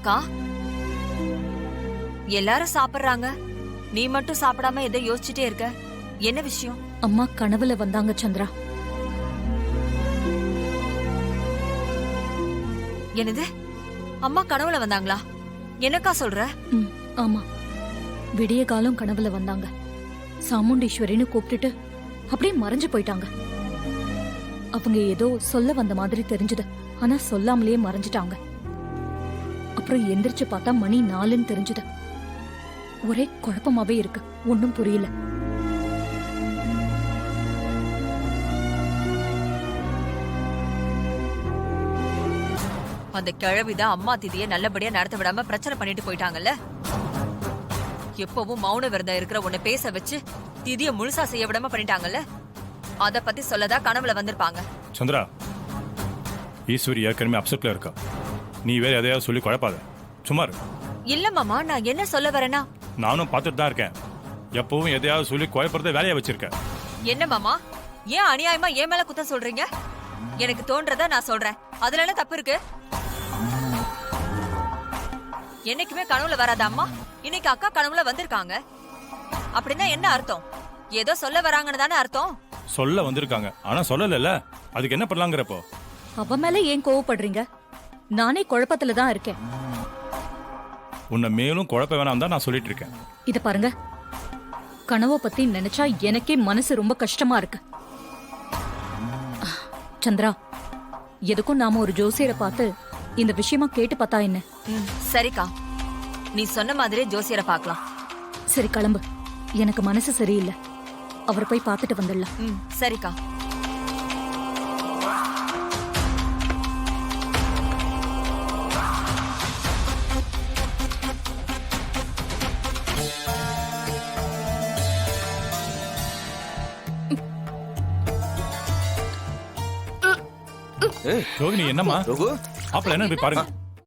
அக்கா, எல்லாரும் சாப்பிடுறாங்க, நீ மட்டும் சாப்பிடாம எதை யோசிச்சுட்டே இருக்க? என்ன விஷயம்? அம்மா கனவுல வந்தாங்க சந்திரா. என்னது? அம்மா கனவுல வந்தாங்களா? என்னக்கா சொல்ற? ஆமா, விடிய காலம் கனவுல வந்தாங்க. சாமுண்டீஸ்வரின்னு கூப்பிட்டுட்டு அப்படியே மறைஞ்சு போயிட்டாங்க. அவங்க ஏதோ சொல்ல வந்த மாதிரி தெரிஞ்சது, ஆனா சொல்லாமலேயே மறைஞ்சிட்டாங்க. அப்புறம் எந்திரிச்சு பார்த்தா மணி 4ன்னு தெரிஞ்சது. ஒரே குழப்பமாவே இருக்கு, ஒன்னும் புரியல. அந்த கிழவிதான் அம்மா திதியை நல்லபடியா நடத்த விடாம பிரச்சனை பண்ணிட்டு போயிட்டாங்கல்ல. எப்பவும் மௌன விரதம் இருக்கிற உன்னை பேச வச்சு திதியை முழுசா செய்ய விடாம பண்ணிட்டாங்கல்ல. அத பத்தி சொல்லதா கனவுல வந்திருப்பாங்க. சந்திரா, ஈஸ்வரி ஏற்கனவே அப்செட்ல இருக்கா. நீ வேற எதையாவது சொல்லி குழப்பாத, சும்மா இரு. இல்ல மாமா, நான் என்ன சொல்ல வரேன்னா, நானும் பார்த்துட்டு தான் இருக்கேன். எப்பவும் எதையாவது சொல்லி குழப்பறத வேலையை வச்சிருக்க. என்ன மாமா, ஏன் அநியாயமா என் மேல குத்தம் சொல்றீங்க? எனக்கு தோன்றத நான் சொல்றேன், அதுல என்ன தப்பு இருக்கு? என்னைக்குமே கனவுல வராத அம்மா இன்னைக்கு அக்கா கனவுல வந்திருக்காங்க. அப்படின்னா என்ன அர்த்தம்? ஏதோ சொல்ல வராங்கன்னு தானே அர்த்தம். சொல்ல வந்திருக்காங்க, ஆனா சொல்லல. அதுக்கு என்ன பண்ணலாங்கிறப்போ? அவ மேல ஏன் கோவப்படுறீங்க? நானே குழப்பத்துல தான் இருக்கேன். உன்னை மேலும் குழப்ப வேணாம் தான் நான் சொல்லிட்டு இருக்கேன். இத பாருங்க, கனவை பத்தி நினைச்சா எனக்கே மனசு ரொம்ப கஷ்டமா இருக்கு. சந்திரா, எதுக்கும் நாம ஒரு ஜோசியரை பார்த்து இந்த விஷயமா கேட்டு பார்த்தா என்ன? சரிக்கா, நீ சொன்ன மாதிரியே ஜோசியரை பார்க்கலாம். சரி கிளம்பு, எனக்கு மனசு சரியில்லை. அவரை போய் பார்த்துட்டு வந்துடலாம். சரிக்கா. ரோகிணி, என்னம்மா? மாப்பிள்ள என்ன போய் பாருங்க.